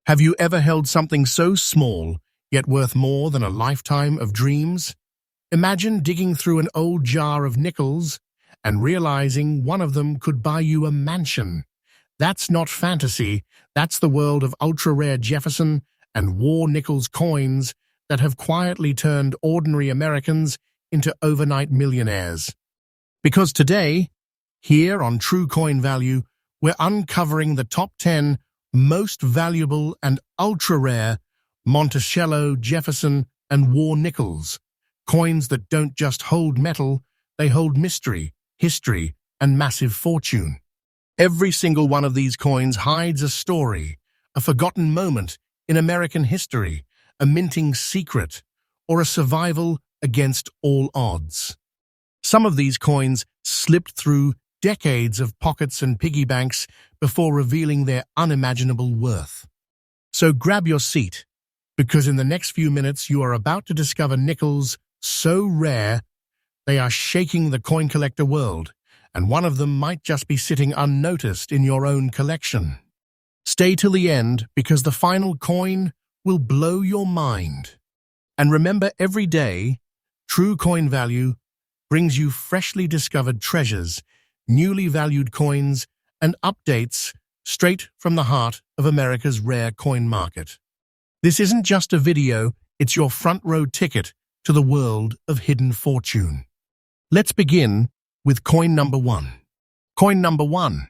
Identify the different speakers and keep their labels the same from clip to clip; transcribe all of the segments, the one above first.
Speaker 1: Have you ever held something so small, yet worth more than a lifetime of dreams? Imagine digging through an old jar of nickels and realizing one of them could buy you a mansion. That's not fantasy, that's the world of ultra-rare Jefferson and war nickels coins that have quietly turned ordinary Americans into overnight millionaires. Because today, here on True Coin Value, we're uncovering the top 10 most valuable and ultra-rare Monticello, Jefferson, and war nickels, coins that don't just hold metal, they hold mystery, history, and massive fortune. Every single one of these coins hides a story, a forgotten moment in American history, a minting secret, or a survival against all odds. Some of these coins slipped through decades of pockets and piggy banks before revealing their unimaginable worth. So grab your seat, because in the next few minutes you are about to discover nickels so rare they are shaking the coin collector world, and one of them might just be sitting unnoticed in your own collection. Stay till the end, because the final coin will blow your mind. And remember, every day, True Coin Value brings you freshly discovered treasures, newly valued coins, and updates straight from the heart of America's rare coin market. This isn't just a video, it's your front row ticket to the world of hidden fortune. Let's begin with coin number 1. Coin number 1.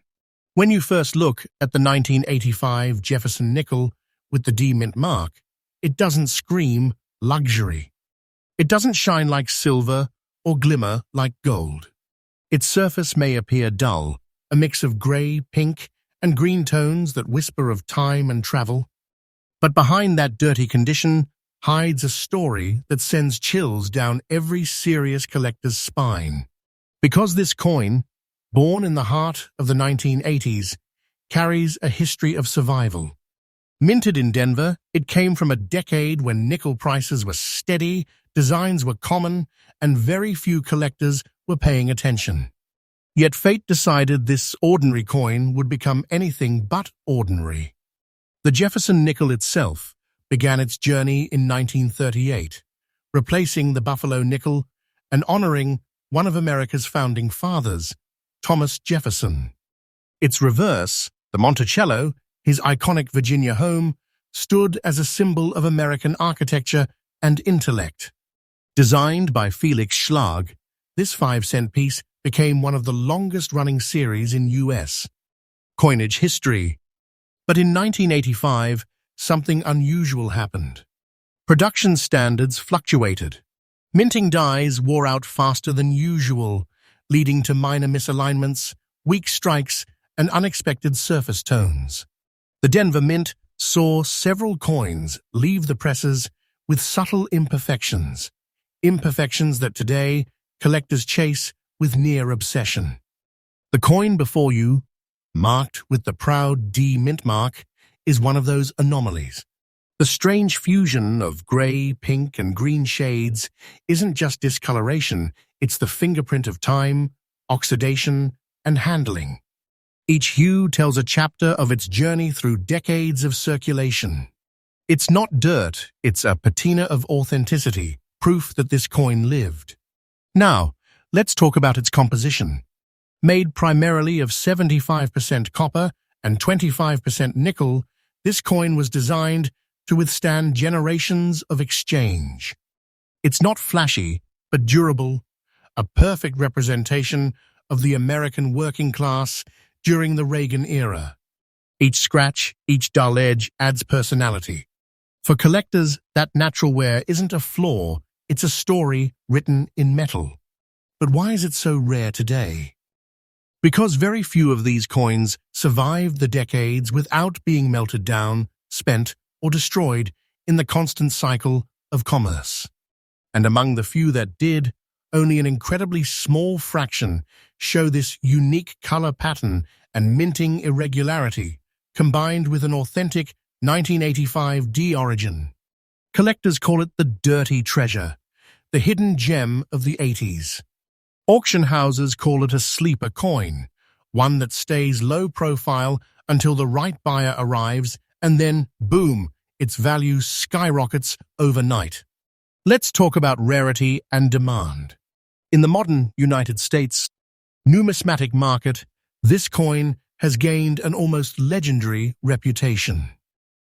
Speaker 1: When you first look at the 1985 Jefferson Nickel with the D mint mark, it doesn't scream luxury. It doesn't shine like silver or glimmer like gold. Its surface may appear dull, a mix of grey, pink, and green tones that whisper of time and travel. But behind that dirty condition hides a story that sends chills down every serious collector's spine. Because this coin, born in the heart of the 1980s, carries a history of survival. Minted in Denver, it came from a decade when nickel prices were steady, designs were common, and very few collectors were paying attention. Yet fate decided this ordinary coin would become anything but ordinary. The Jefferson Nickel itself began its journey in 1938, replacing the Buffalo nickel and honoring one of America's founding fathers, Thomas Jefferson. Its reverse, the Monticello, his iconic Virginia home, stood as a symbol of American architecture and intellect. Designed by Felix Schlag, this 5-cent piece became one of the longest-running series in U.S. coinage history. But in 1985, something unusual happened. Production standards fluctuated. Minting dies wore out faster than usual, leading to minor misalignments, weak strikes, and unexpected surface tones. The Denver Mint saw several coins leave the presses with subtle imperfections that today collectors chase with near obsession. The coin before you, marked with the proud D mint mark, is one of those anomalies. The strange fusion of grey, pink, and green shades isn't just discoloration, it's the fingerprint of time, oxidation, and handling. Each hue tells a chapter of its journey through decades of circulation. It's not dirt, it's a patina of authenticity, proof that this coin lived. Now, let's talk about its composition. Made primarily of 75% copper and 25% nickel, this coin was designed to withstand generations of exchange. It's not flashy, but durable, a perfect representation of the American working class during the Reagan era. Each scratch, each dull edge adds personality. For collectors, that natural wear isn't a flaw, it's a story written in metal. But why is it so rare today? Because very few of these coins survived the decades without being melted down, spent, or destroyed in the constant cycle of commerce. And among the few that did, only an incredibly small fraction show this unique color pattern and minting irregularity, combined with an authentic 1985 D origin. Collectors call it the dirty treasure, the hidden gem of the 80s. Auction houses call it a sleeper coin, one that stays low profile until the right buyer arrives and then, boom, its value skyrockets overnight. Let's talk about rarity and demand. In the modern United States numismatic market, this coin has gained an almost legendary reputation.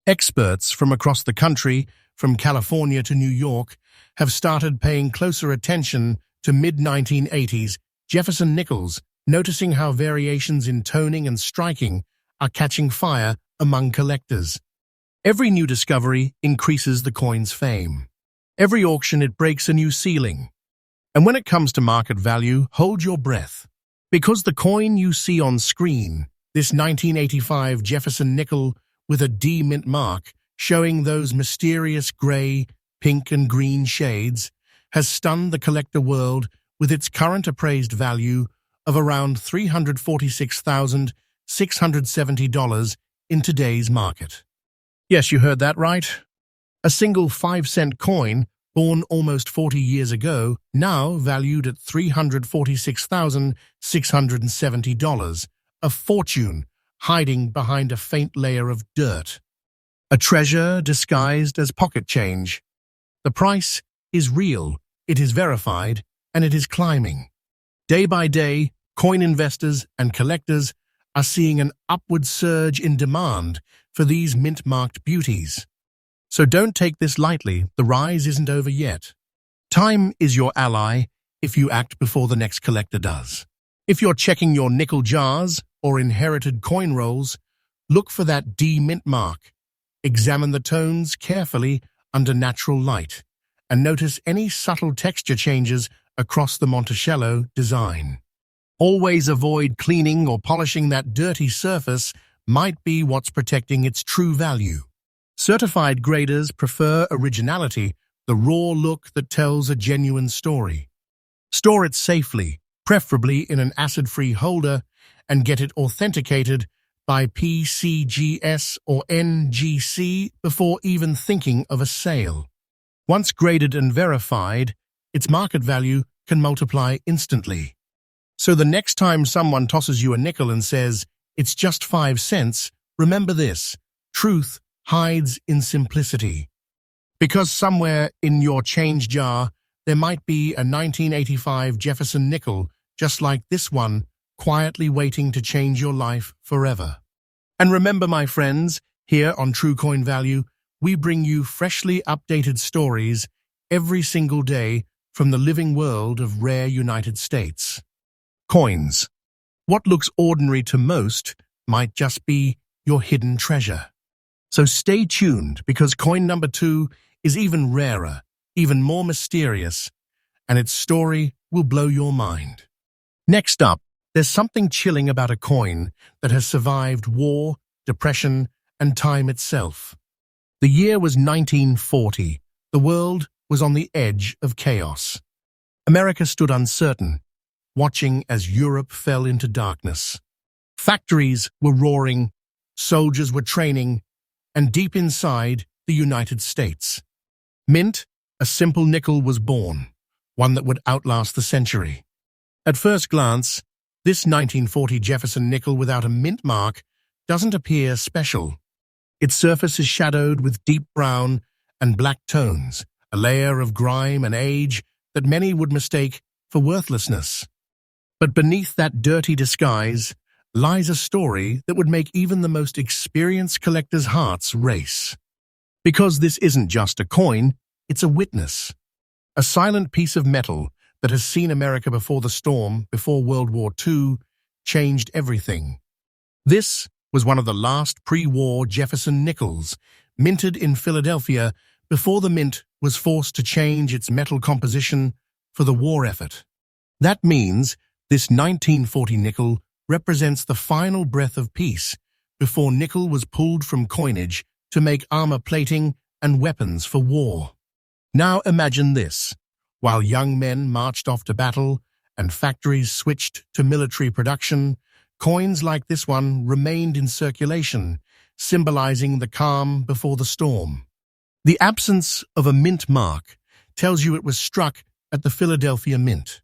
Speaker 1: Experts from across the country, from California to New York, have started paying closer attention to mid-1980s Jefferson Nickels, noticing how variations in toning and striking are catching fire among collectors. Every new discovery increases the coin's fame. Every auction, it breaks a new ceiling. And when it comes to market value, hold your breath. Because the coin you see on screen, this 1985 Jefferson Nickel with a D mint mark showing those mysterious gray, pink and green shades, has stunned the collector world with its current appraised value of around $346,670 in today's market. Yes, you heard that right. A single 5-cent coin, born almost 40 years ago, now valued at $346,670, a fortune hiding behind a faint layer of dirt. A treasure disguised as pocket change. The price is real, it is verified, and it is climbing. Day by day, coin investors and collectors are seeing an upward surge in demand for these mint-marked beauties. So don't take this lightly, the rise isn't over yet. Time is your ally if you act before the next collector does. If you're checking your nickel jars or inherited coin rolls, look for that D mint mark. Examine the tones carefully under natural light and notice any subtle texture changes across the Monticello design. Always avoid cleaning or polishing that dirty surface, might be what's protecting its true value. Certified graders prefer originality, the raw look that tells a genuine story. Store it safely, preferably in an acid-free holder, and get it authenticated by PCGS or NGC before even thinking of a sale. Once graded and verified, its market value can multiply instantly. So the next time someone tosses you a nickel and says, "It's just 5 cents, remember this: truth hides in simplicity." Because somewhere in your change jar, there might be a 1985 Jefferson Nickel, just like this one, quietly waiting to change your life forever. And remember, my friends, here on True Coin Value, we bring you freshly updated stories every single day from the living world of rare United States coins. What looks ordinary to most might just be your hidden treasure. So stay tuned, because coin number 2 is even rarer, even more mysterious, and its story will blow your mind. Next up, there's something chilling about a coin that has survived war, depression, and time itself. The year was 1940. The world was on the edge of chaos. America stood uncertain, watching as Europe fell into darkness. Factories were roaring, soldiers were training, and deep inside the United States, mint, a simple nickel, was born, one that would outlast the century. At first glance, this 1940 Jefferson Nickel without a mint mark doesn't appear special. Its surface is shadowed with deep brown and black tones, a layer of grime and age that many would mistake for worthlessness. But beneath that dirty disguise lies a story that would make even the most experienced collectors' hearts race. Because this isn't just a coin, it's a witness. A silent piece of metal that has seen America before the storm, before World War II, changed everything. This was one of the last pre-war Jefferson Nickels, minted in Philadelphia before the mint was forced to change its metal composition for the war effort. That means this 1940 nickel represents the final breath of peace before nickel was pulled from coinage to make armor plating and weapons for war. Now imagine this: while young men marched off to battle and factories switched to military production, coins like this one remained in circulation, symbolizing the calm before the storm. The absence of a mint mark tells you it was struck at the Philadelphia Mint,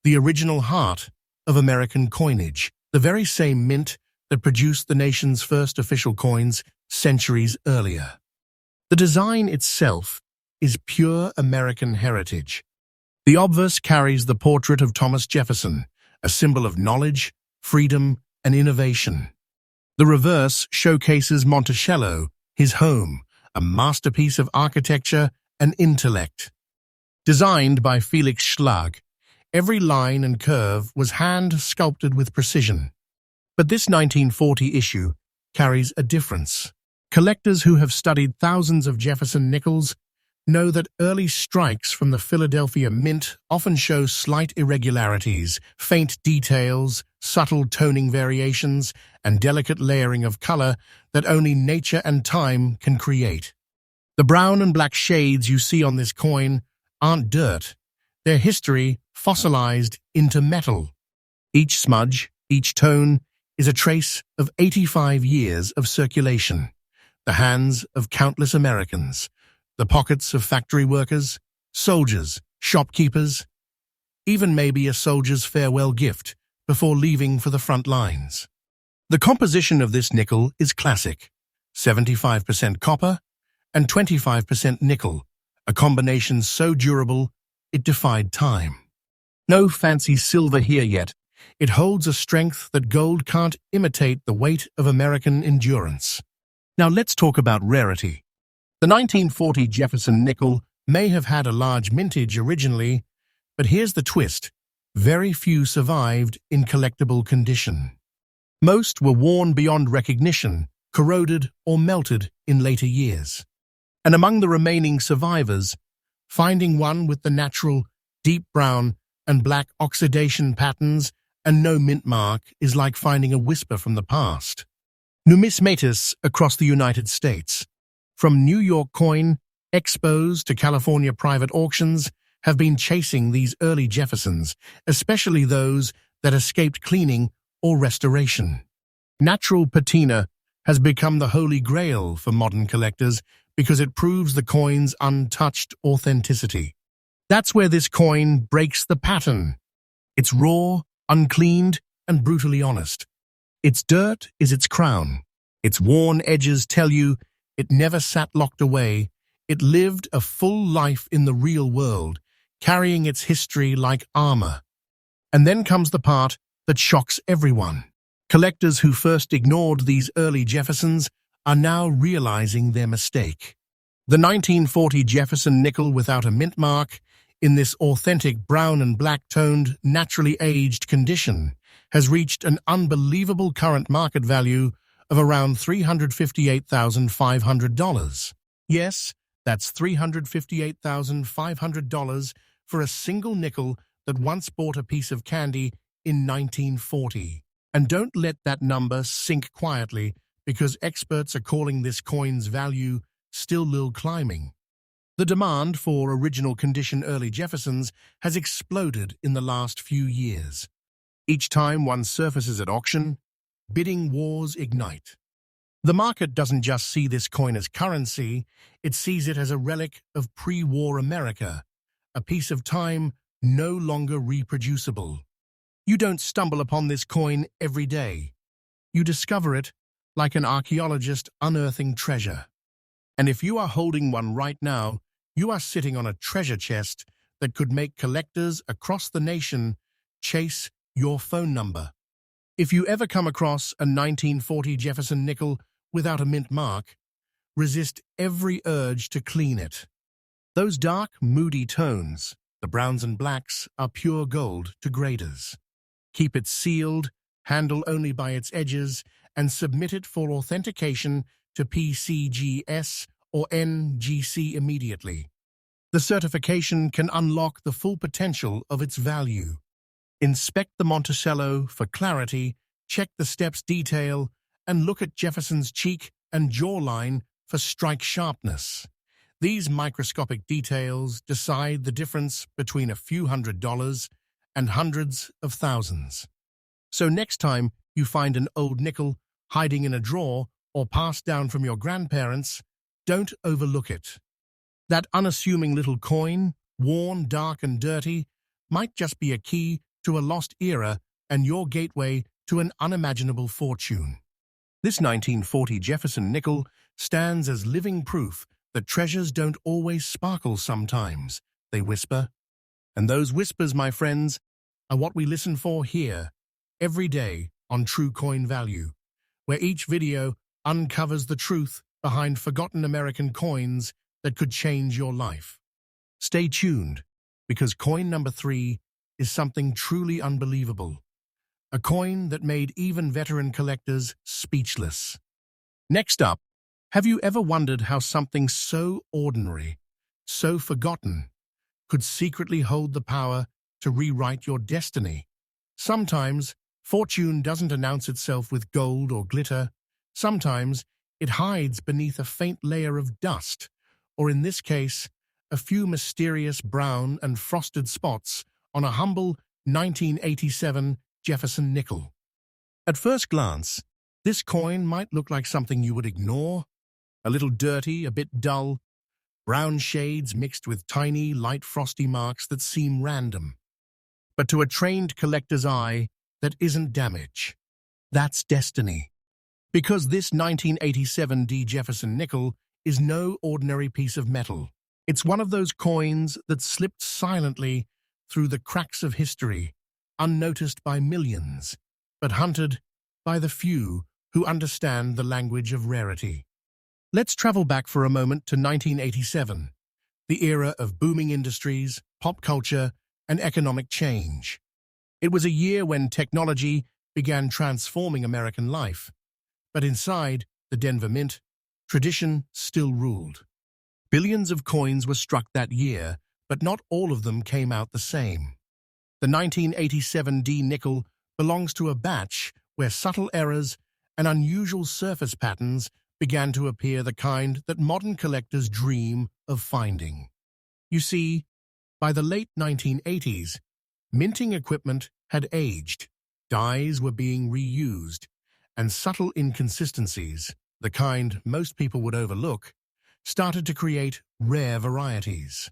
Speaker 1: the original heart of American coinage, the very same mint that produced the nation's first official coins centuries earlier. The design itself is pure American heritage. The obverse carries the portrait of Thomas Jefferson, a symbol of knowledge, freedom, and innovation. The reverse showcases Monticello, his home, a masterpiece of architecture and intellect. Designed by Felix Schlag, every line and curve was hand-sculpted with precision. But this 1940 issue carries a difference. Collectors who have studied thousands of Jefferson nickels know that early strikes from the Philadelphia Mint often show slight irregularities, faint details, subtle toning variations, and delicate layering of color that only nature and time can create. The brown and black shades you see on this coin aren't dirt. They're history fossilized into metal. Each smudge, each tone, is a trace of 85 years of circulation, the hands of countless Americans, the pockets of factory workers, soldiers, shopkeepers, even maybe a soldier's farewell gift before leaving for the front lines. The composition of this nickel is classic: 75% copper and 25% nickel, a combination so durable it defied time. No fancy silver here yet. It holds a strength that gold can't imitate, the weight of American endurance. Now let's talk about rarity. The 1940 Jefferson nickel may have had a large mintage originally, but here's the twist: very few survived in collectible condition. Most were worn beyond recognition, corroded or melted in later years. And among the remaining survivors, finding one with the natural deep brown and black oxidation patterns and no mint mark is like finding a whisper from the past. Numismatists across the United States, from New York coin expos to California private auctions, have been chasing these early Jeffersons, especially those that escaped cleaning or restoration. Natural patina has become the holy grail for modern collectors because it proves the coin's untouched authenticity. That's where this coin breaks the pattern. It's raw, uncleaned, and brutally honest. Its dirt is its crown. Its worn edges tell you it never sat locked away. It lived a full life in the real world, carrying its history like armor. And then comes the part that shocks everyone. Collectors who first ignored these early Jeffersons are now realizing their mistake. The 1940 Jefferson nickel without a mint mark, in this authentic brown and black-toned, naturally aged condition, has reached an unbelievable current market value of around $358,500. Yes, that's $358,500 for a single nickel that once bought a piece of candy in 1940. And don't let that number sink quietly, because experts are calling this coin's value still climbing. The demand for original condition early Jeffersons has exploded in the last few years. Each time one surfaces at auction, bidding wars ignite. The market doesn't just see this coin as currency, it sees it as a relic of pre-war America, a piece of time no longer reproducible. You don't stumble upon this coin every day. You discover it like an archaeologist unearthing treasure. And if you are holding one right now, you are sitting on a treasure chest that could make collectors across the nation chase your phone number. If you ever come across a 1940 Jefferson nickel without a mint mark, resist every urge to clean it. Those dark, moody tones, the browns and blacks, are pure gold to graders. Keep it sealed, handle only by its edges, and submit it for authentication to PCGS or NGC immediately. The certification can unlock the full potential of its value. Inspect the Monticello for clarity, check the steps detail, and look at Jefferson's cheek and jawline for strike sharpness. These microscopic details decide the difference between a few $100s and hundreds of thousands. So next time you find an old nickel hiding in a drawer or passed down from your grandparents, don't overlook it. That unassuming little coin, worn, dark, and dirty, might just be a key to a lost era and your gateway to an unimaginable fortune. This 1940 Jefferson nickel stands as living proof that treasures don't always sparkle sometimes. They whisper. And those whispers, my friends, are what we listen for here, every day on True Coin Value, where each video uncovers the truth behind forgotten American coins that could change your life. Stay tuned, because coin number 3 is something truly unbelievable. A coin that made even veteran collectors speechless. Next up, have you ever wondered how something so ordinary, so forgotten, could secretly hold the power to rewrite your destiny? Sometimes, fortune doesn't announce itself with gold or glitter. Sometimes, it hides beneath a faint layer of dust, or in this case, a few mysterious brown and frosted spots on a humble 1987 Jefferson nickel. At first glance, this coin might look like something you would ignore, a little dirty, a bit dull, brown shades mixed with tiny, light frosty marks that seem random. But to a trained collector's eye, that isn't damage. That's destiny. Because this 1987 D. Jefferson nickel is no ordinary piece of metal. It's one of those coins that slipped silently through the cracks of history, unnoticed by millions, but hunted by the few who understand the language of rarity. Let's travel back for a moment to 1987, the era of booming industries, pop culture, and economic change. It was a year when technology began transforming American life, but inside the Denver Mint, tradition still ruled. Billions of coins were struck that year, but not all of them came out the same. The 1987 D nickel belongs to a batch where subtle errors and unusual surface patterns began to appear, the kind that modern collectors dream of finding. You see, by the late 1980s, minting equipment had aged, dies were being reused, and subtle inconsistencies, the kind most people would overlook, started to create rare varieties.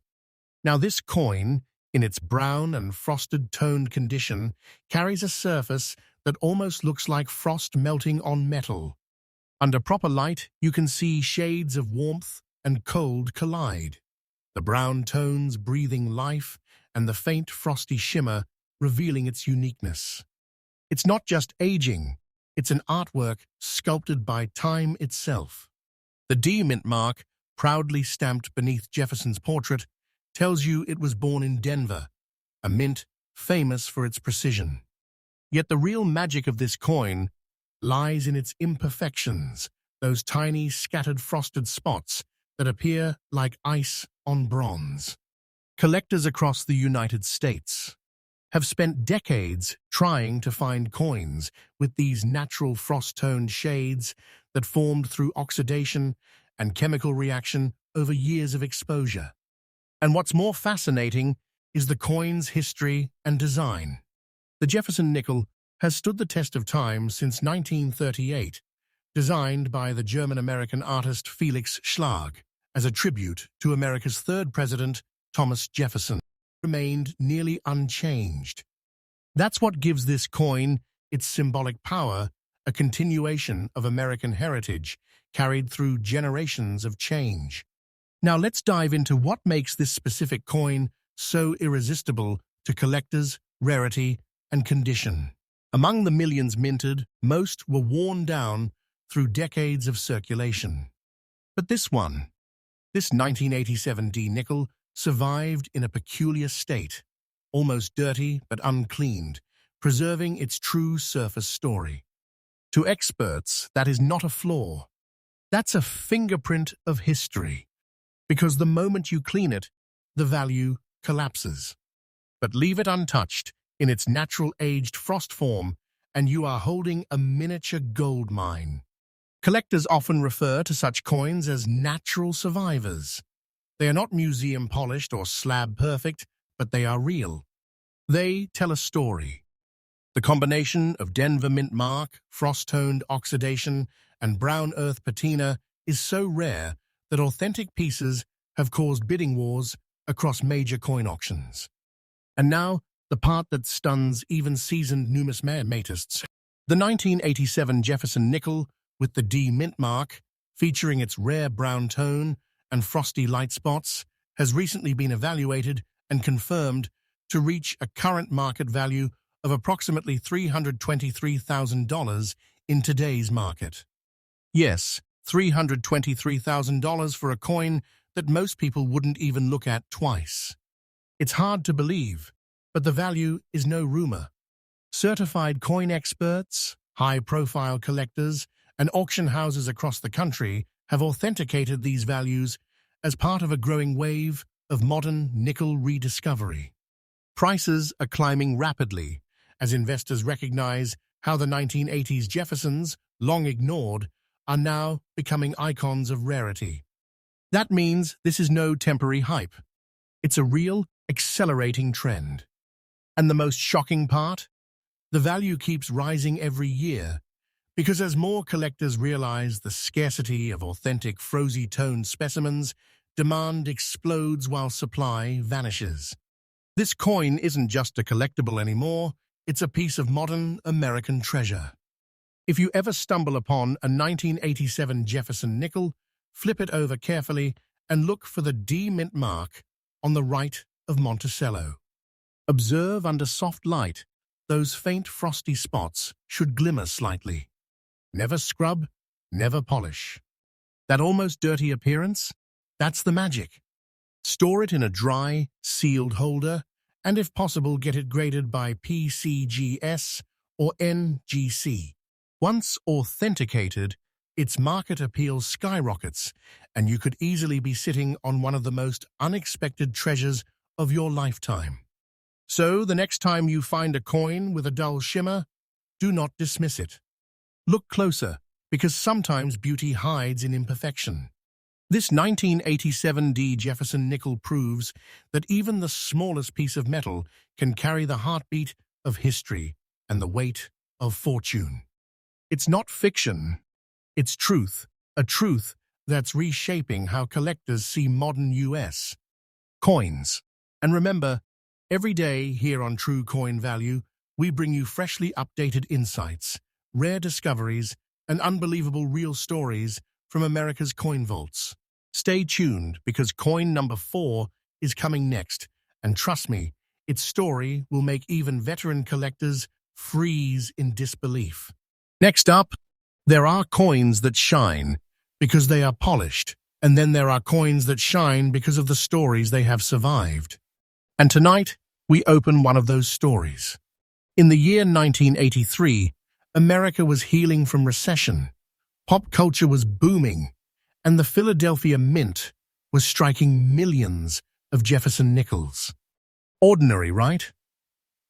Speaker 1: Now this coin, in its brown and frosted toned condition, carries a surface that almost looks like frost melting on metal. Under proper light, you can see shades of warmth and cold collide, the brown tones breathing life and the faint frosty shimmer revealing its uniqueness. It's not just aging, it's an artwork sculpted by time itself. The D mint mark, proudly stamped beneath Jefferson's portrait, tells you it was born in Denver, a mint famous for its precision. Yet the real magic of this coin lies in its imperfections, those tiny scattered frosted spots that appear like ice on bronze. Collectors across the United States have spent decades trying to find coins with these natural frost-toned shades that formed through oxidation and chemical reaction over years of exposure. And what's more fascinating is the coin's history and design. The Jefferson nickel has stood the test of time since 1938, designed by the German-American artist Felix Schlag as a tribute to America's third president, Thomas Jefferson. Remained nearly unchanged. That's what gives this coin its symbolic power, a continuation of American heritage carried through generations of change. Now let's dive into what makes this specific coin so irresistible to collectors, rarity, and condition. Among the millions minted, most were worn down through decades of circulation. But this 1987 D nickel, survived in a peculiar state, almost dirty but uncleaned, preserving its true surface story. To experts, that is not a flaw. That's a fingerprint of history, because the moment you clean it, the value collapses. But leave it untouched in its natural aged frost form, and you are holding a miniature gold mine. Collectors often refer to such coins as natural survivors. They are not museum polished or slab perfect, but they are real. They tell a story. The combination of Denver mint mark, frost-toned oxidation, and brown earth patina is so rare that authentic pieces have caused bidding wars across major coin auctions. And now, the part that stuns even seasoned numismatists. The 1987 Jefferson nickel with the D mint mark, featuring its rare brown tone and frosty light spots, has recently been evaluated and confirmed to reach a current market value of approximately $323,000 in today's market. Yes, $323,000 for a coin that most people wouldn't even look at twice. It's hard to believe, but the value is no rumor. Certified coin experts, high-profile collectors, and auction houses across the country have authenticated these values as part of a growing wave of modern nickel rediscovery. Prices are climbing rapidly as investors recognize how the 1980s Jeffersons, long ignored, are now becoming icons of rarity. That means this is no temporary hype. It's a real, accelerating trend. And the most shocking part? The value keeps rising every year, because as more collectors realize the scarcity of authentic frosy-toned specimens, demand explodes while supply vanishes. This coin isn't just a collectible anymore, it's a piece of modern American treasure. If you ever stumble upon a 1987 Jefferson nickel, flip it over carefully and look for the D mint mark on the right of Monticello. Observe under soft light, those faint frosty spots should glimmer slightly. Never scrub, never polish. That almost dirty appearance? That's the magic. Store it in a dry, sealed holder, and if possible get it graded by PCGS or NGC. Once authenticated, its market appeal skyrockets, and you could easily be sitting on one of the most unexpected treasures of your lifetime. So, the next time you find a coin with a dull shimmer, do not dismiss it. Look closer, because sometimes beauty hides in imperfection. This 1987 D Jefferson nickel proves that even the smallest piece of metal can carry the heartbeat of history and the weight of fortune. It's not fiction, it's truth, a truth that's reshaping how collectors see modern US coins. And remember, every day here on True Coin Value, we bring you freshly updated insights, rare discoveries, and unbelievable real stories from America's coin vaults. Stay tuned because coin number 4 is coming next, and trust me, its story will make even veteran collectors freeze in disbelief. Next up, there are coins that shine because they are polished, and then there are coins that shine because of the stories they have survived. And tonight, we open one of those stories. In the year 1983, America was healing from recession. Pop culture was booming, and the Philadelphia Mint was striking millions of Jefferson nickels. Ordinary, right?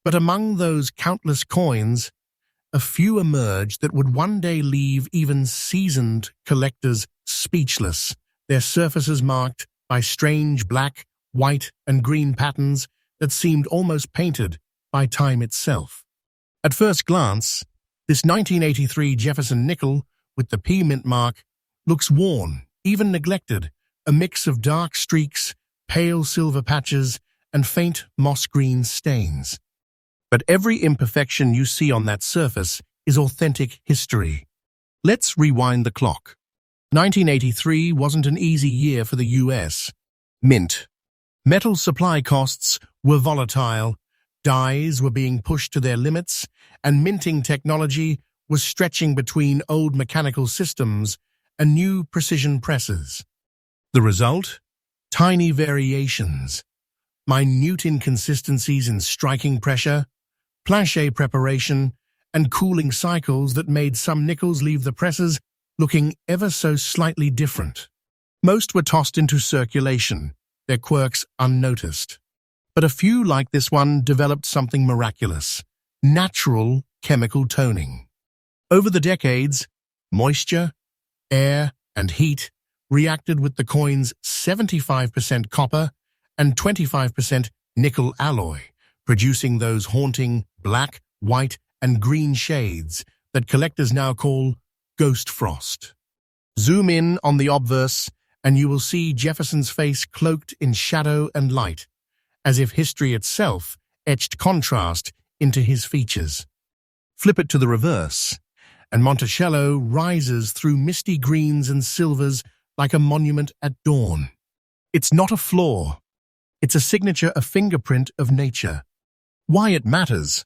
Speaker 1: But among those countless coins, a few emerged that would one day leave even seasoned collectors speechless, their surfaces marked by strange black, white, and green patterns that seemed almost painted by time itself. At first glance, this 1983 Jefferson nickel with the P mint mark looks worn, even neglected, a mix of dark streaks, pale silver patches, and faint moss-green stains. But every imperfection you see on that surface is authentic history. Let's rewind the clock. 1983 wasn't an easy year for the US Mint. Metal supply costs were volatile, dies were being pushed to their limits, and minting technology was stretching between old mechanical systems and new precision presses. The result? Tiny variations, minute inconsistencies in striking pressure, plancher preparation, and cooling cycles that made some nickels leave the presses looking ever so slightly different. Most were tossed into circulation, their quirks unnoticed. But a few like this one developed something miraculous: natural chemical toning. Over the decades, moisture, air, and heat reacted with the coin's 75% copper and 25% nickel alloy, producing those haunting black, white, and green shades that collectors now call ghost frost. Zoom in on the obverse, and you will see Jefferson's face cloaked in shadow and light, as if history itself etched contrast into his features. Flip it to the reverse, and Monticello rises through misty greens and silvers like a monument at dawn. It's not a flaw. It's a signature, a fingerprint of nature. Why it matters.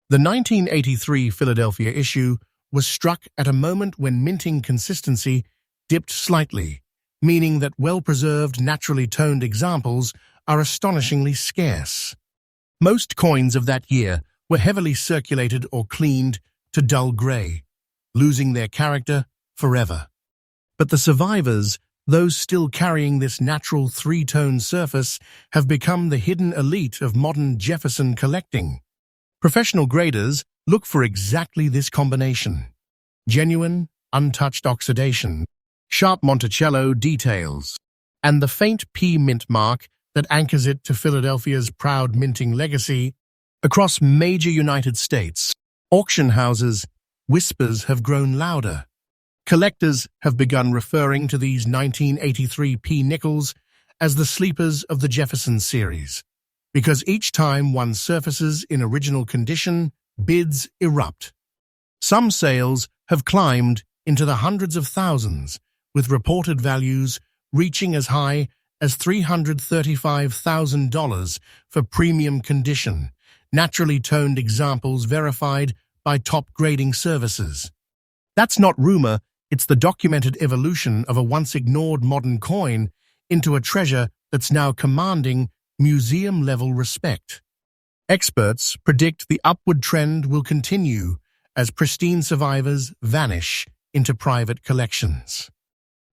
Speaker 1: The 1983 Philadelphia issue was struck at a moment when minting consistency dipped slightly, meaning that well-preserved, naturally toned examples are astonishingly scarce. Most coins of that year were heavily circulated or cleaned to dull grey, losing their character forever. But the survivors, those still carrying this natural three-tone surface, have become the hidden elite of modern Jefferson collecting. Professional graders look for exactly this combination: genuine, untouched oxidation, sharp Monticello details, and the faint P mint mark that anchors it to Philadelphia's proud minting legacy. Across major United States auction houses, whispers have grown louder. Collectors have begun referring to these 1983 P nickels as the sleepers of the Jefferson series, because each time one surfaces in original condition, bids erupt. Some sales have climbed into the hundreds of thousands, with reported values reaching as high as $335,000 for premium condition, naturally toned examples verified by top grading services. That's not rumor, it's the documented evolution of a once-ignored modern coin into a treasure that's now commanding museum-level respect. Experts predict the upward trend will continue as pristine survivors vanish into private collections.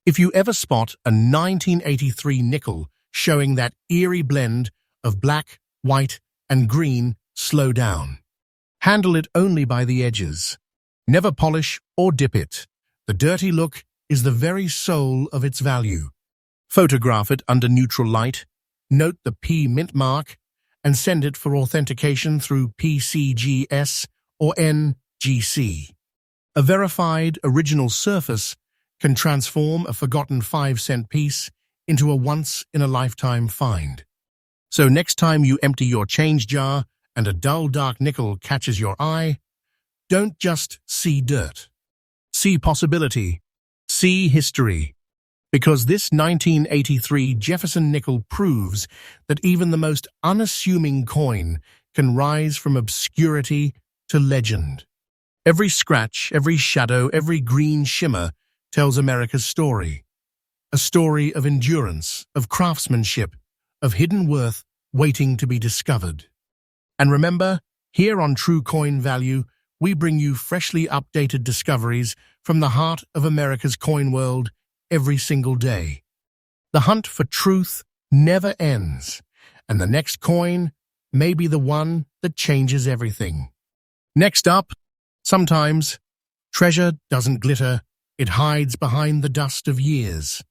Speaker 1: If you ever spot a 1983 nickel showing that eerie blend of black, white, and green, slow down. Handle it only by the edges. Never polish or dip it. The dirty look is the very soul of its value. Photograph it under neutral light, note the P mint mark, and send it for authentication through PCGS or NGC. A verified original surface can transform a forgotten 5-cent piece into a once-in-a-lifetime find. So next time you empty your change jar and a dull dark nickel catches your eye, don't just see dirt. See possibility. See history. Because this 1983 Jefferson nickel proves that even the most unassuming coin can rise from obscurity to legend. Every scratch, every shadow, every green shimmer tells America's story. A story of endurance, of craftsmanship, of hidden worth waiting to be discovered. And remember, here on True Coin Value, we bring you freshly updated discoveries from the heart of America's coin world every single day. The hunt for truth never ends, and the next coin may be the one that changes everything. Next up, sometimes treasure doesn't glitter, it hides behind the dust of years.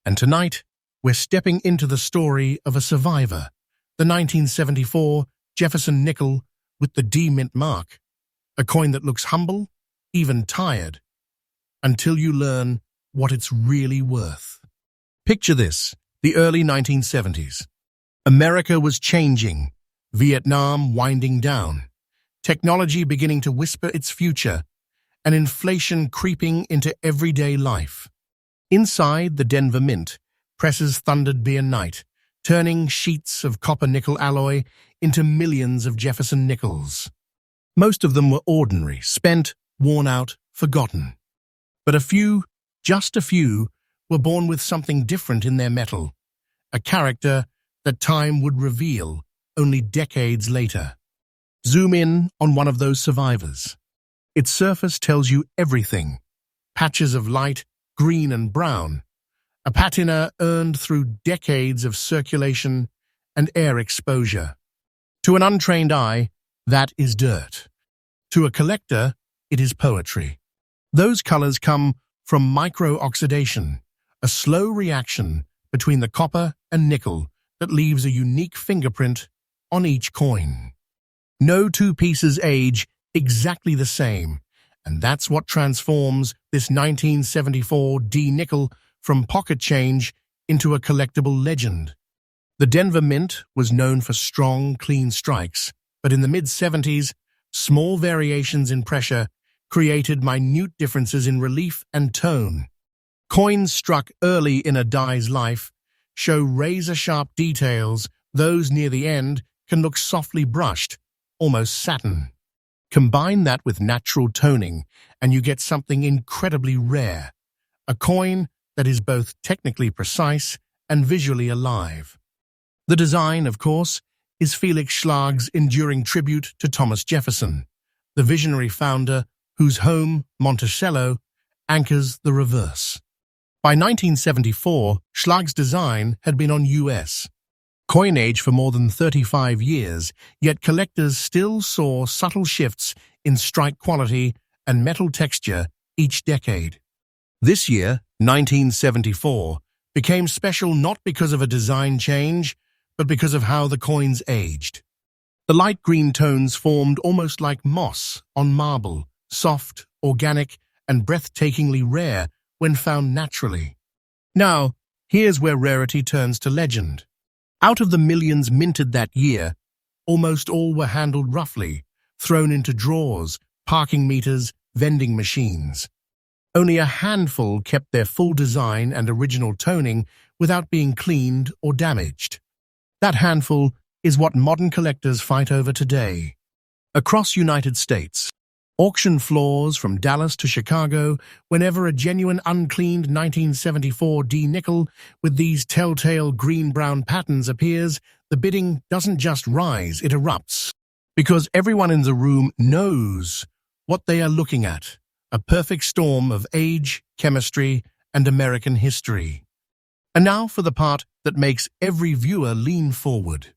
Speaker 1: And tonight, we're stepping into the story of a survivor, the 1974 Jefferson Nickel with the D mint mark, a coin that looks humble, even tired, until you learn what it's really worth. Picture this, the early 1970s. America was changing, Vietnam winding down, technology beginning to whisper its future, and inflation creeping into everyday life. Inside the Denver Mint, presses thundered day and night, turning sheets of copper-nickel alloy into millions of Jefferson nickels. Most of them were ordinary, spent, worn out, forgotten. But a few, just a few, were born with something different in their metal, a character that time would reveal only decades later. Zoom in on one of those survivors. Its surface tells you everything. Patches of light, green and brown, a patina earned through decades of circulation and air exposure. To an untrained eye, that is dirt. To a collector, it is poetry. Those colors come from micro-oxidation, a slow reaction between the copper and nickel that leaves a unique fingerprint on each coin. No two pieces age exactly the same, and that's what transforms this 1974 D nickel from pocket change into a collectible legend. The Denver Mint was known for strong, clean strikes, but in the mid-70s, small variations in pressure created minute differences in relief and tone. Coins struck early in a die's life show razor-sharp details. Those near the end can look softly brushed, almost satin. Combine that with natural toning, and you get something incredibly rare, a coin that is both technically precise and visually alive. The design, of course, is Felix Schlag's enduring tribute to Thomas Jefferson, the visionary founder whose home, Monticello, anchors the reverse. By 1974, Schlag's design had been on U.S. coinage for more than 35 years, yet collectors still saw subtle shifts in strike quality and metal texture each decade. This year, 1974, became special not because of a design change, but because of how the coins aged. The light green tones formed almost like moss on marble, soft, organic, and breathtakingly rare when found naturally. Now, here's where rarity turns to legend. Out of the millions minted that year, almost all were handled roughly, thrown into drawers, parking meters, vending machines. Only a handful kept their full design and original toning without being cleaned or damaged. That handful is what modern collectors fight over today. Across United States, auction floors from Dallas to Chicago, whenever a genuine uncleaned 1974 D nickel with these telltale green-brown patterns appears, the bidding doesn't just rise, it erupts. Because everyone in the room knows what they are looking at, a perfect storm of age, chemistry, and American history. And now for the part that makes every viewer lean forward.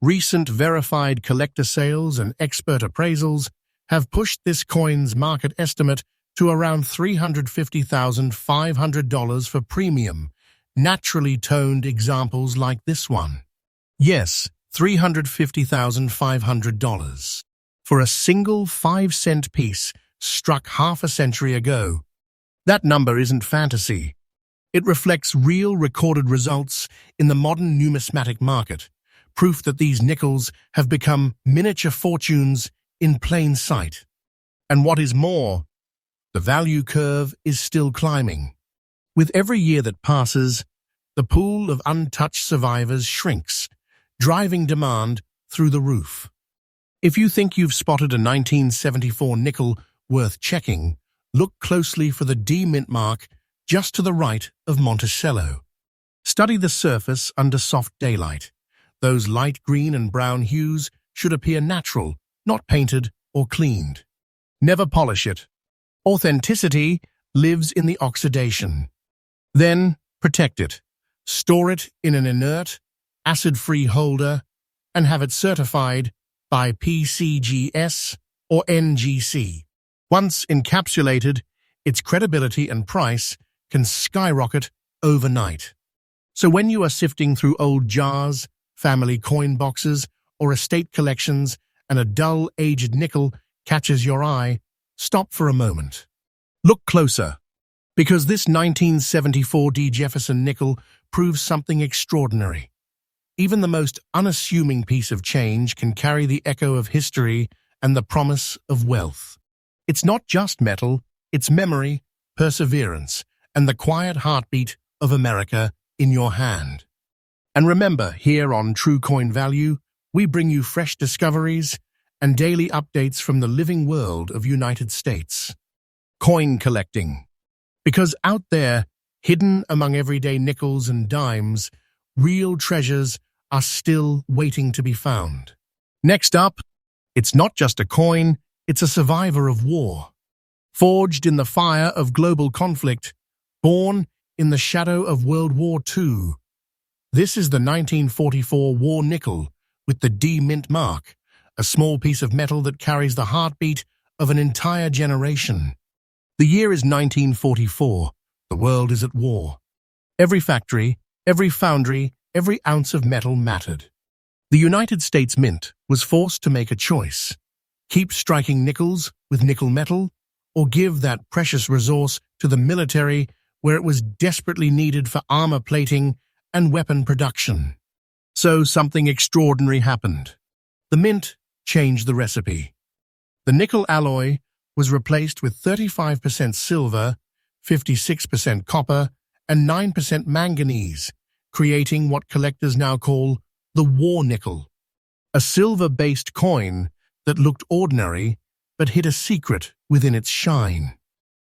Speaker 1: Recent verified collector sales and expert appraisals have pushed this coin's market estimate to around $350,500 for premium, naturally toned examples like this one. Yes, $350,500 for a single 5-cent piece struck half a century ago. That number isn't fantasy. It reflects real recorded results in the modern numismatic market, proof that these nickels have become miniature fortunes in plain sight. And what is more, the value curve is still climbing. With every year that passes, the pool of untouched survivors shrinks, driving demand through the roof. If you think you've spotted a 1974 nickel worth checking, look closely for the D mint mark just to the right of Monticello. Study the surface under soft daylight. Those light green and brown hues should appear natural, not painted or cleaned. Never polish it. Authenticity lives in the oxidation. Then protect it. Store it in an inert, acid-free holder and have it certified by PCGS or NGC. Once encapsulated, its credibility and price can skyrocket overnight. So when you are sifting through old jars, family coin boxes, or estate collections, and a dull, aged nickel catches your eye, stop for a moment. Look closer, because this 1974 D. Jefferson nickel proves something extraordinary. Even the most unassuming piece of change can carry the echo of history and the promise of wealth. It's not just metal, it's memory, perseverance, and the quiet heartbeat of America in your hand. And remember, here on True Coin Value, we bring you fresh discoveries and daily updates from the living world of United States. Coin collecting. Because out there, hidden among everyday nickels and dimes, real treasures are still waiting to be found. Next up, it's not just a coin, it's a survivor of war. Forged in the fire of global conflict, born in the shadow of World War II. This is the 1944 war nickel with the D mint mark, a small piece of metal that carries the heartbeat of an entire generation. The year is 1944. The world is at war. Every factory, every foundry, every ounce of metal mattered. The United States Mint was forced to make a choice: keep striking nickels with nickel metal, or give that precious resource to the military where it was desperately needed for armor plating and weapon production. So something extraordinary happened. The mint changed the recipe. The nickel alloy, was replaced with 35% silver, 56% copper, and 9% manganese, creating what collectors now call the war nickel, a silver-based coin that looked ordinary but hid a secret within its shine.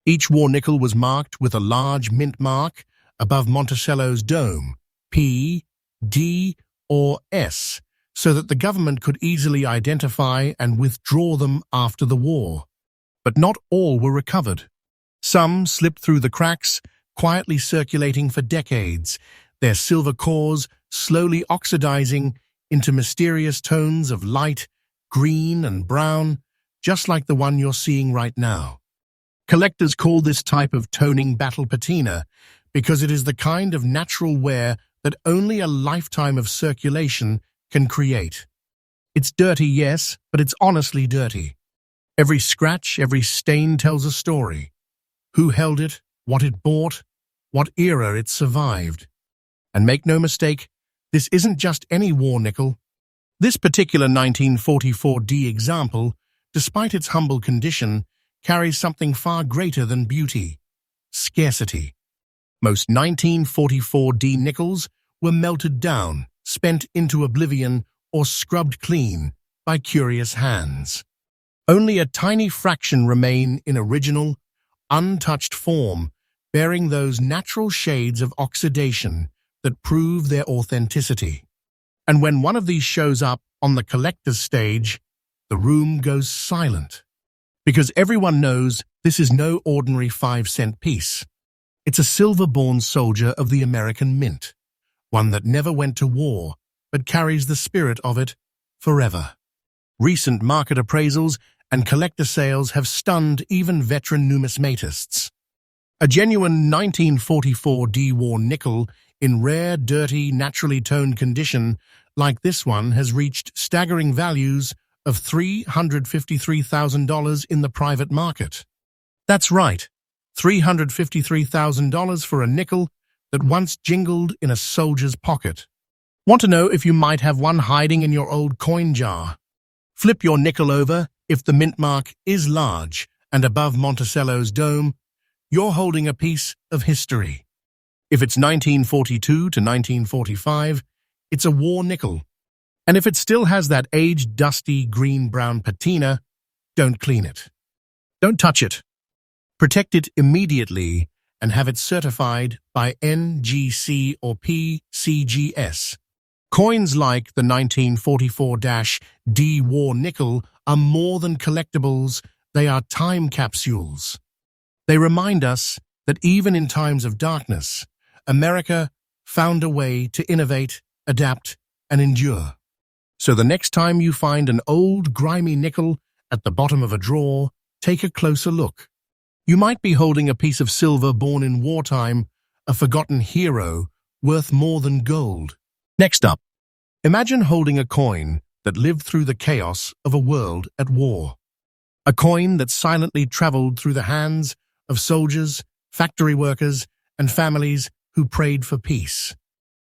Speaker 1: Each war nickel was marked with a large mint mark above Monticello's dome, P, D, or S, so that the government could easily identify and withdraw them after the war. But not all were recovered. Some slipped through the cracks, quietly circulating for decades, their silver cores slowly oxidizing into mysterious tones of light, green and brown, just like the one you're seeing right now. Collectors call this type of toning battle patina because it is the kind of natural wear that only a lifetime of circulation can create. It's dirty, yes, but it's honestly dirty. Every scratch, every stain tells a story. Who held it, what it bought, what era it survived. And make no mistake, this isn't just any war nickel. This particular 1944D example, despite its humble condition, carries something far greater than beauty: scarcity. Most 1944D nickels were melted down, spent into oblivion, or scrubbed clean by curious hands. Only a tiny fraction remain in original, untouched form, bearing those natural shades of oxidation that prove their authenticity. And when one of these shows up on the collector's stage, the room goes silent. Because everyone knows this is no ordinary 5-cent piece. It's a silver-born soldier of the American Mint, one that never went to war, but carries the spirit of it forever. Recent market appraisals and collector sales have stunned even veteran numismatists. A genuine 1944D war nickel in rare, dirty, naturally toned condition like this one has reached staggering values of $353,000 in the private market. That's right, $353,000 for a nickel that once jingled in a soldier's pocket. Want to know if you might have one hiding in your old coin jar? Flip your nickel over. If the mint mark is large and above Monticello's dome, you're holding a piece of history. If it's 1942 to 1945, it's a war nickel. And if it still has that aged, dusty, green-brown patina, don't clean it. Don't touch it. Protect it immediately and have it certified by NGC or PCGS. Coins like the 1944-D war nickel are more than collectibles, they are time capsules. They remind us that even in times of darkness, America found a way to innovate, adapt, and endure. So the next time you find an old, grimy nickel at the bottom of a drawer, take a closer look. You might be holding a piece of silver born in wartime, a forgotten hero worth more than gold. Next up, imagine holding a coin that lived through the chaos of a world at war. A coin that silently traveled through the hands of soldiers, factory workers, and families who prayed for peace.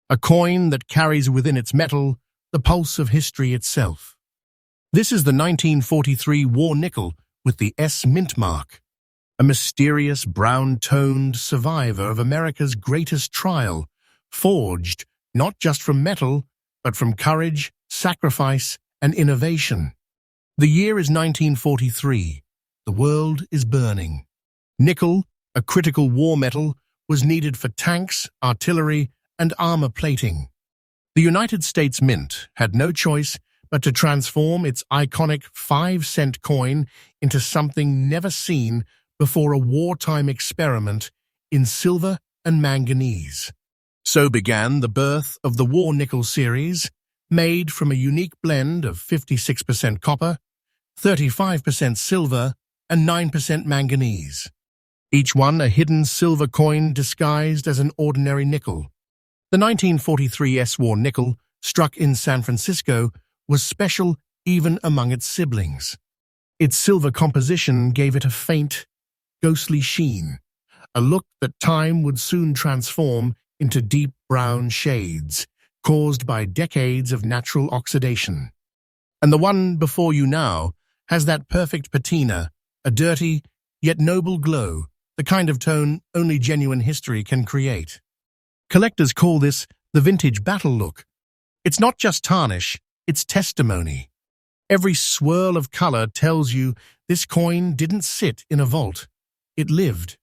Speaker 1: A coin that carries within its metal the pulse of history itself. This is the 1943 war nickel with the S mint mark, a mysterious brown-toned survivor of America's greatest trial, forged not just from metal, but from courage, sacrifice, and innovation. The year is 1943. The world is burning. Nickel, a critical war metal, was needed for tanks, artillery, and armor plating. The United States Mint had no choice but to transform its iconic 5-cent coin into something never seen before, a wartime experiment in silver and manganese. So began the birth of the War Nickel series, made from a unique blend of 56% copper, 35% silver, and 9% manganese. Each one a hidden silver coin disguised as an ordinary nickel. The 1943 S-War nickel, struck in San Francisco, was special even among its siblings. Its silver composition gave it a faint, ghostly sheen, a look that time would soon transform into deep brown shades, caused by decades of natural oxidation. And the one before you now has that perfect patina, a dirty, yet noble glow, the kind of tone only genuine history can create. Collectors call this the vintage battle look. It's not just tarnish, it's testimony. Every swirl of color tells you this coin didn't sit in a vault. It lived.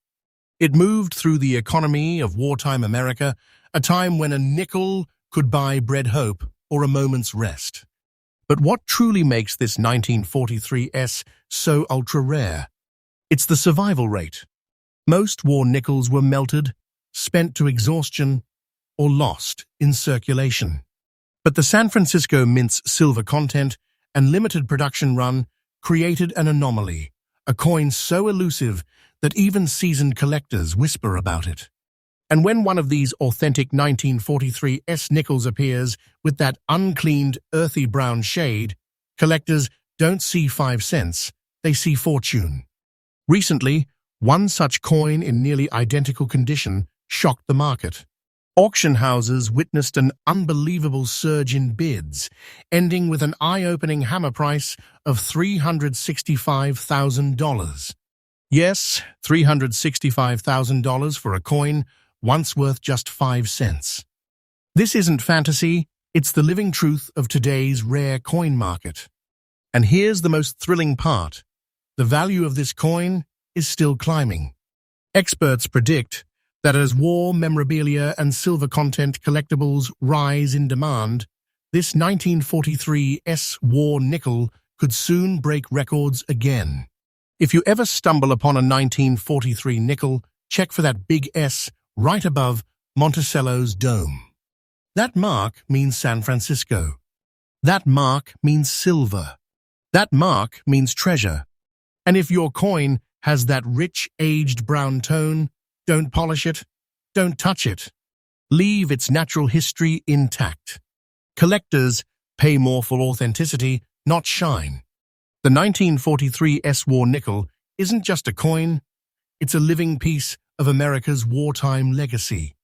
Speaker 1: It moved through the economy of wartime America, a time when a nickel could buy bread hope or a moment's rest. But what truly makes this 1943S so ultra-rare? It's the survival rate. Most war nickels were melted, spent to exhaustion, or lost in circulation. But the San Francisco Mint's silver content and limited production run created an anomaly, a coin so elusive that even seasoned collectors whisper about it. And when one of these authentic 1943S nickels appears with that uncleaned, earthy brown shade, collectors don't see 5 cents, they see fortune. Recently, one such coin in nearly identical condition shocked the market. Auction houses witnessed an unbelievable surge in bids, ending with an eye-opening hammer price of $365,000. Yes, $365,000 for a coin once worth just 5 cents. This isn't fantasy, it's the living truth of today's rare coin market. And here's the most thrilling part. The value of this coin is still climbing. Experts predict that as war memorabilia and silver content collectibles rise in demand, this 1943S war nickel could soon break records again. If you ever stumble upon a 1943 nickel, check for that big S right above Monticello's dome. That mark means San Francisco. That mark means silver. That mark means treasure. And if your coin has that rich, aged brown tone, don't polish it, don't touch it. Leave its natural history intact. Collectors pay more for authenticity, not shine. The 1943S war nickel isn't just a coin, it's a living piece of America's wartime legacy.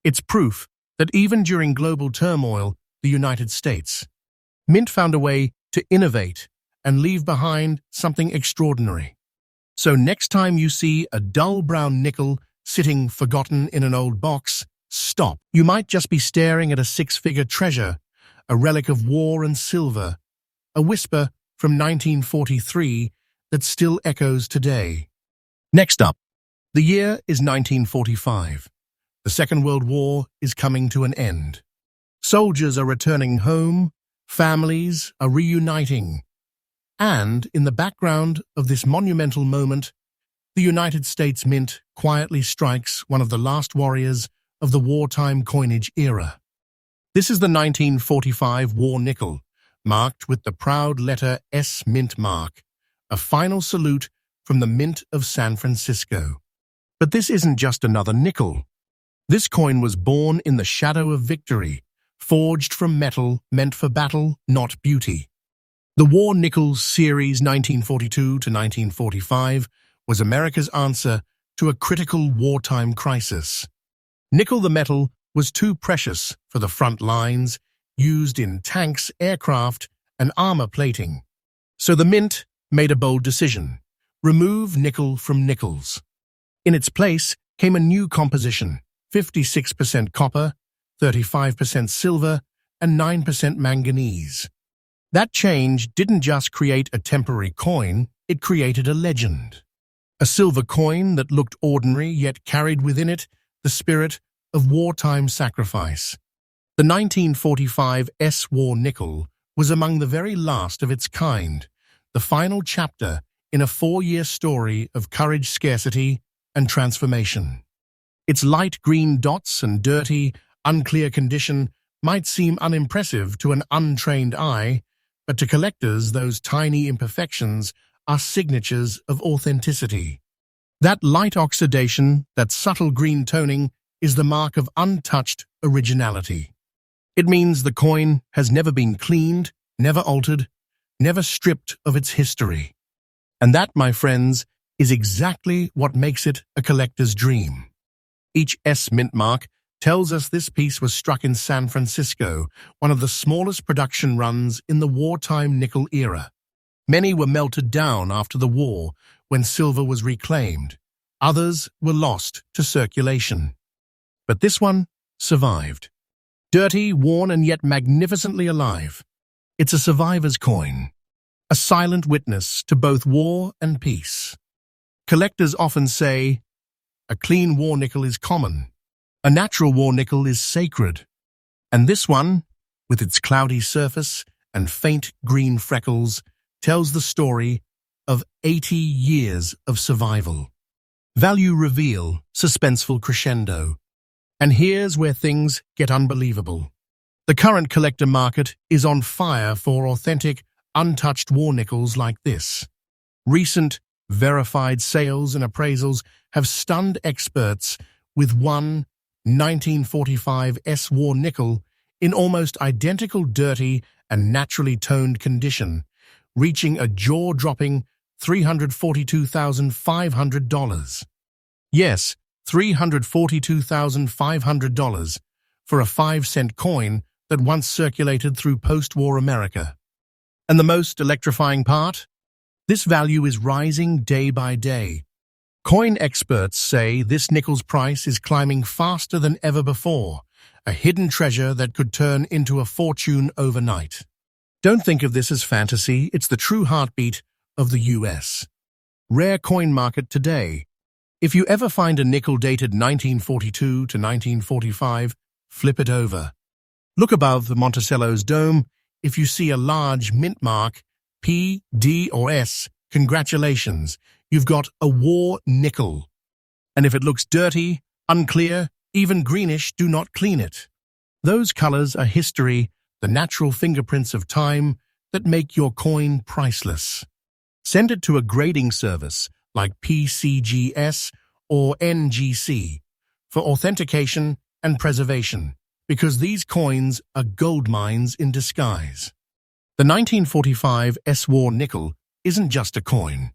Speaker 1: It's proof that even during global turmoil, the United States, Mint found a way to innovate and leave behind something extraordinary. So next time you see a dull brown nickel sitting forgotten in an old box, stop. You might just be staring at a 6-figure treasure, a relic of war and silver, a whisper from 1943 that still echoes today. Next up, the year is 1945. The Second World War is coming to an end. Soldiers are returning home, families are reuniting. And in the background of this monumental moment, the United States Mint quietly strikes one of the last warriors of the wartime coinage era. This is the 1945 war nickel, marked with the proud letter S Mint mark, a final salute from the Mint of San Francisco. But this isn't just another nickel. This coin was born in the shadow of victory, forged from metal meant for battle, not beauty. The War Nickels Series 1942 to 1945 was America's answer to a critical wartime crisis. Nickel the metal was too precious for the front lines, used in tanks, aircraft, and armor plating. So the Mint made a bold decision: remove nickel from nickels. In its place came a new composition: 56% copper, 35% silver, and 9% manganese. That change didn't just create a temporary coin, it created a legend. A silver coin that looked ordinary yet carried within it the spirit of wartime sacrifice. The 1945 S War Nickel was among the very last of its kind, the final chapter in a 4-year story of courage, scarcity, and transformation. Its light green dots and dirty, unclear condition might seem unimpressive to an untrained eye, but to collectors, those tiny imperfections are signatures of authenticity. That light oxidation, that subtle green toning, is the mark of untouched originality. It means the coin has never been cleaned, never altered, never stripped of its history. And that, my friends, is exactly what makes it a collector's dream. Each S Mint mark tells us this piece was struck in San Francisco, one of the smallest production runs in the wartime nickel era. Many were melted down after the war, when silver was reclaimed. Others were lost to circulation. But this one survived. Dirty, worn, and yet magnificently alive. It's a survivor's coin, a silent witness to both war and peace. Collectors often say, a clean war nickel is common. A natural war nickel is sacred. And this one, with its cloudy surface and faint green freckles, tells the story of 80 years of survival. Value reveal, suspenseful crescendo. And here's where things get unbelievable. The current collector market is on fire for authentic, untouched war nickels like this. Recent, verified sales and appraisals have stunned experts with one 1945 S war nickel in almost identical dirty and naturally toned condition, reaching a jaw-dropping $342,500. Yes, $342,500 for a 5-cent coin that once circulated through post-war America. And the most electrifying part? This value is rising day by day. Coin experts say this nickel's price is climbing faster than ever before, a hidden treasure that could turn into a fortune overnight. Don't think of this as fantasy, it's the true heartbeat of the US. Rare coin market today. If you ever find a nickel dated 1942 to 1945, flip it over. Look above the Monticello's dome. If you see a large mint mark, P, D, or S, congratulations, you've got a war nickel. And if it looks dirty, unclear, even greenish, do not clean it. Those colors are history, the natural fingerprints of time that make your coin priceless. Send it to a grading service like PCGS or NGC for authentication and preservation, because these coins are gold mines in disguise. The 1945 S-War nickel isn't just a coin.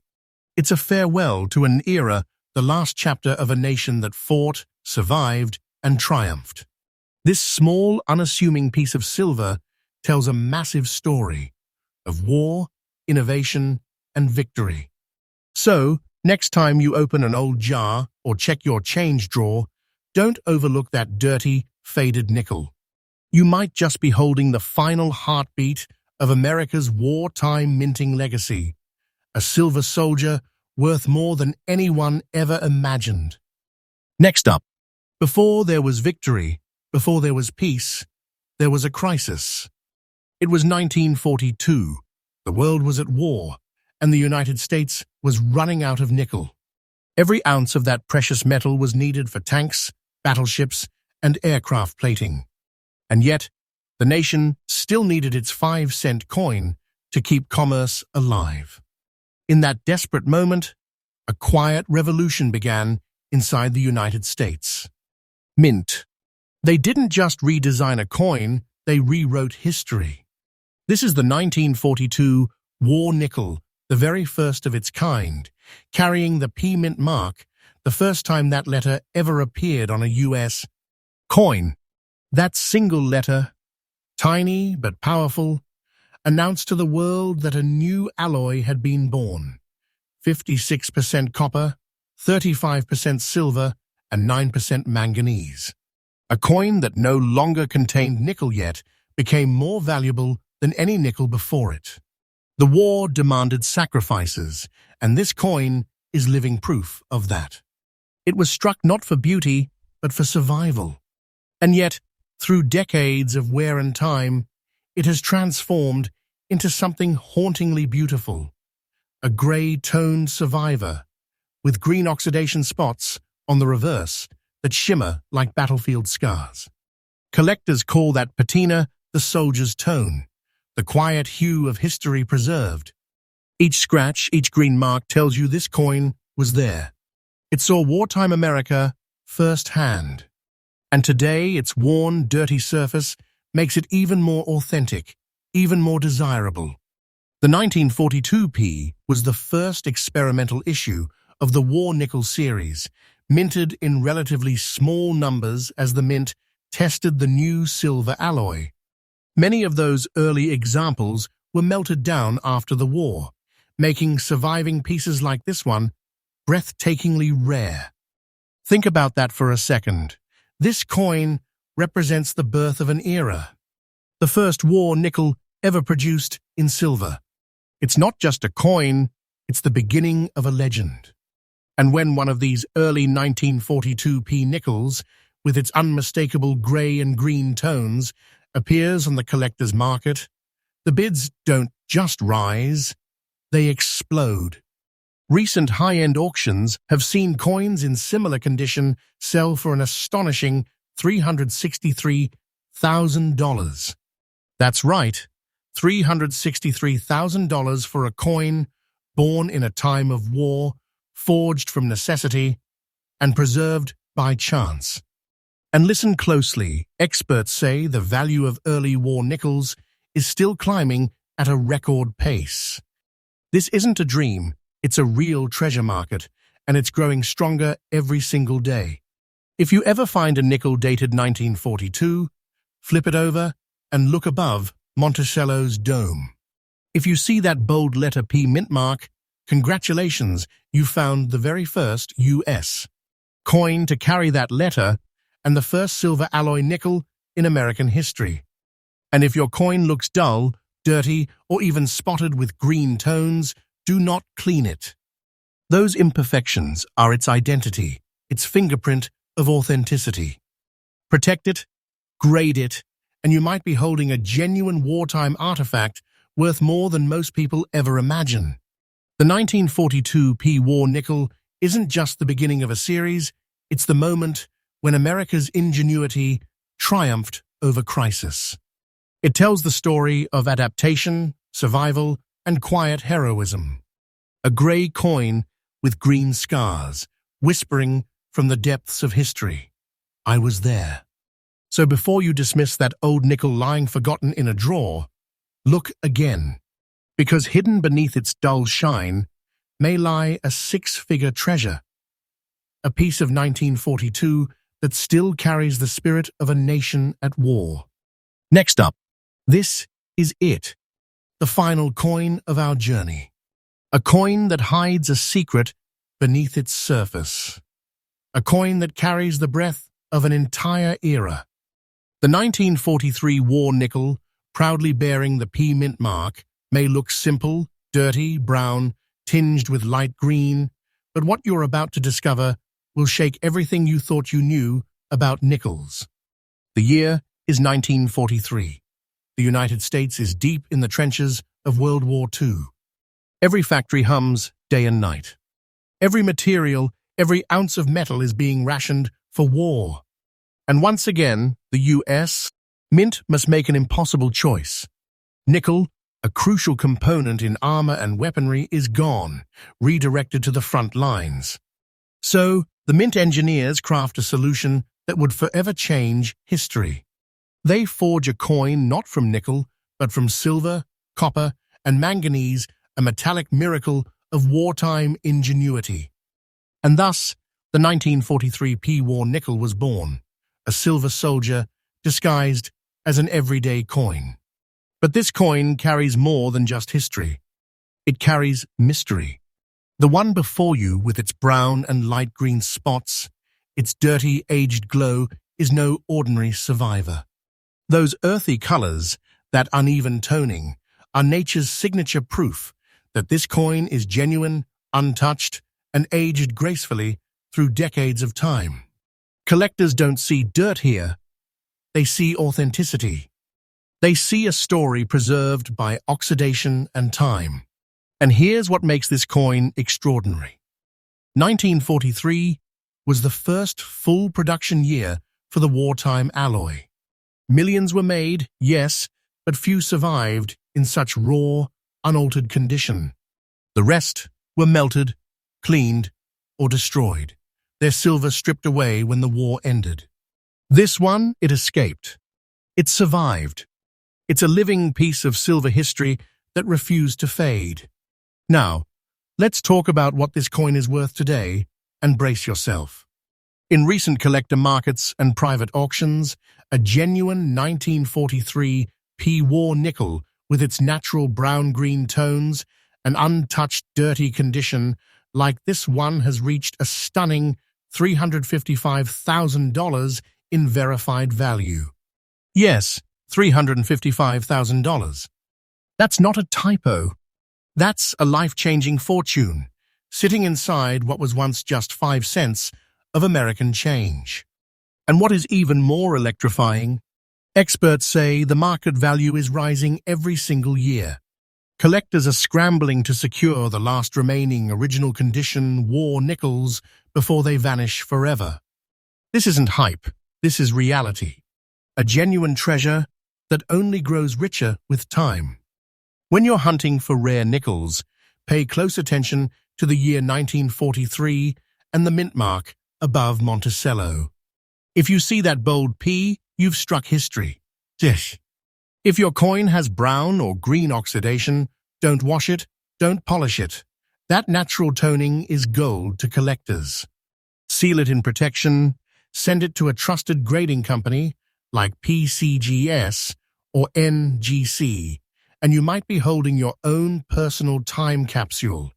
Speaker 1: It's a farewell to an era, the last chapter of a nation that fought, survived, and triumphed. This small, unassuming piece of silver tells a massive story of war, innovation, and victory. So, next time you open an old jar or check your change drawer, don't overlook that dirty, faded nickel. You might just be holding the final heartbeat of America's wartime minting legacy, a silver soldier worth more than anyone ever imagined. Next up, before there was victory, before there was peace, there was a crisis. It was 1942. The world was at war, and the United States was running out of nickel. Every ounce of that precious metal was needed for tanks, battleships, and aircraft plating. And yet, the nation still needed its 5-cent coin to keep commerce alive. In that desperate moment, a quiet revolution began inside the United States. Mint. They didn't just redesign a coin, they rewrote history. This is the 1942 War Nickel, the very first of its kind, carrying the P Mint mark, the first time that letter ever appeared on a U.S. coin. That single letter, tiny but powerful, announced to the world that a new alloy had been born. 56% copper, 35% silver, and 9% manganese. A coin that no longer contained nickel yet became more valuable than any nickel before it. The war demanded sacrifices, and this coin is living proof of that. It was struck not for beauty, but for survival. And yet, through decades of wear and time, it has transformed into something hauntingly beautiful. A gray-toned survivor, with green oxidation spots on the reverse that shimmer like battlefield scars. Collectors call that patina the soldier's tone, the quiet hue of history preserved. Each scratch, each green mark tells you this coin was there. It saw wartime America firsthand. And today, its worn, dirty surface makes it even more authentic, even more desirable. The 1942 P was the first experimental issue of the War Nickel series, minted in relatively small numbers as the mint tested the new silver alloy. Many of those early examples were melted down after the war, making surviving pieces like this one breathtakingly rare. Think about that for a second. This coin represents the birth of an era, the first war nickel ever produced in silver. It's not just a coin, it's the beginning of a legend. And when one of these early 1942p nickels, with its unmistakable grey and green tones, appears on the collector's market, the bids don't just rise, they explode. Recent high-end auctions have seen coins in similar condition sell for an astonishing $363,000. That's right, $363,000 for a coin born in a time of war, forged from necessity, and preserved by chance. And listen closely, experts say the value of early war nickels is still climbing at a record pace. This isn't a dream, it's a real treasure market, and it's growing stronger every single day. If you ever find a nickel dated 1942, flip it over and look above Monticello's dome. If you see that bold letter P mint mark, congratulations, you found the very first U.S. coin to carry that letter and the first silver alloy nickel in American history. And if your coin looks dull, dirty, or even spotted with green tones, do not clean it. Those imperfections are its identity, its fingerprint of authenticity. Protect it, grade it, and you might be holding a genuine wartime artifact worth more than most people ever imagine. The 1942p war nickel isn't just the beginning of a series, it's the moment when America's ingenuity triumphed over crisis. It tells the story of adaptation, survival, and quiet heroism. A grey coin with green scars, whispering from the depths of history. I was there. So before you dismiss that old nickel lying forgotten in a drawer, look again, because hidden beneath its dull shine may lie a six-figure treasure, a piece of 1942 that still carries the spirit of a nation at war. Next up, this is it, the final coin of our journey. A coin that hides a secret beneath its surface. A coin that carries the breath of an entire era. The 1943 war nickel, proudly bearing the P mint mark, may look simple, dirty, brown, tinged with light green, but what you're about to discover will shake everything you thought you knew about nickels. The year is 1943. The United States is deep in the trenches of World War II. Every factory hums day and night. Every material, every ounce of metal is being rationed for war. And once again, the U.S. Mint must make an impossible choice. Nickel, a crucial component in armor and weaponry, is gone, redirected to the front lines. So, the Mint engineers craft a solution that would forever change history. They forge a coin not from nickel, but from silver, copper, and manganese, a metallic miracle of wartime ingenuity. And thus, the 1943p war nickel was born, a silver soldier disguised as an everyday coin. But this coin carries more than just history. It carries mystery. The one before you, with its brown and light green spots, its dirty, aged glow, is no ordinary survivor. Those earthy colors, that uneven toning, are nature's signature proof that this coin is genuine, untouched, and aged gracefully through decades of time. Collectors don't see dirt here. They see authenticity. They see a story preserved by oxidation and time. And here's what makes this coin extraordinary. 1943 was the first full production year for the wartime alloy. Millions were made, yes, but few survived in such raw, unaltered condition. The rest were melted, cleaned, or destroyed, their silver stripped away when the war ended. This one, it escaped. It survived. It's a living piece of silver history that refused to fade. Now, let's talk about what this coin is worth today, and brace yourself. In recent collector markets and private auctions, a genuine 1943 P war nickel with its natural brown-green tones An untouched, dirty condition like this one has reached a stunning $355,000 in verified value. Yes, $355,000. That's not a typo. That's a life-changing fortune, sitting inside what was once just 5 cents of American change. And what is even more electrifying, experts say the market value is rising every single year. Collectors are scrambling to secure the last remaining original condition war nickels before they vanish forever. This isn't hype, this is reality. A genuine treasure that only grows richer with time. When you're hunting for rare nickels, pay close attention to the year 1943 and the mint mark above Monticello. If you see that bold P, you've struck history. Dish. If your coin has brown or green oxidation, don't wash it, don't polish it. That natural toning is gold to collectors. Seal it in protection, send it to a trusted grading company like PCGS or NGC, and you might be holding your own personal time capsule,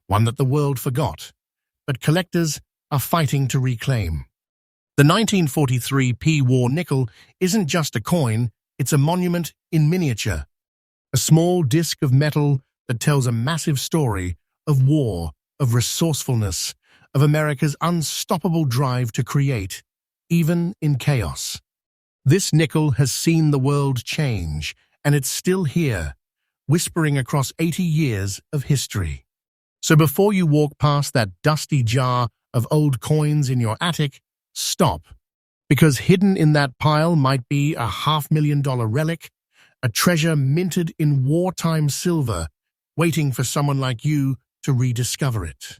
Speaker 1: one that the world forgot, but collectors are fighting to reclaim. The 1943 P-War nickel isn't just a coin, it's a monument in miniature. A small disc of metal that tells a massive story of war, of resourcefulness, of America's unstoppable drive to create, even in chaos. This nickel has seen the world change, and it's still here, whispering across 80 years of history. So before you walk past that dusty jar of old coins in your attic, stop, because hidden in that pile might be a $500,000 relic, a treasure minted in wartime silver, waiting for someone like you to rediscover it.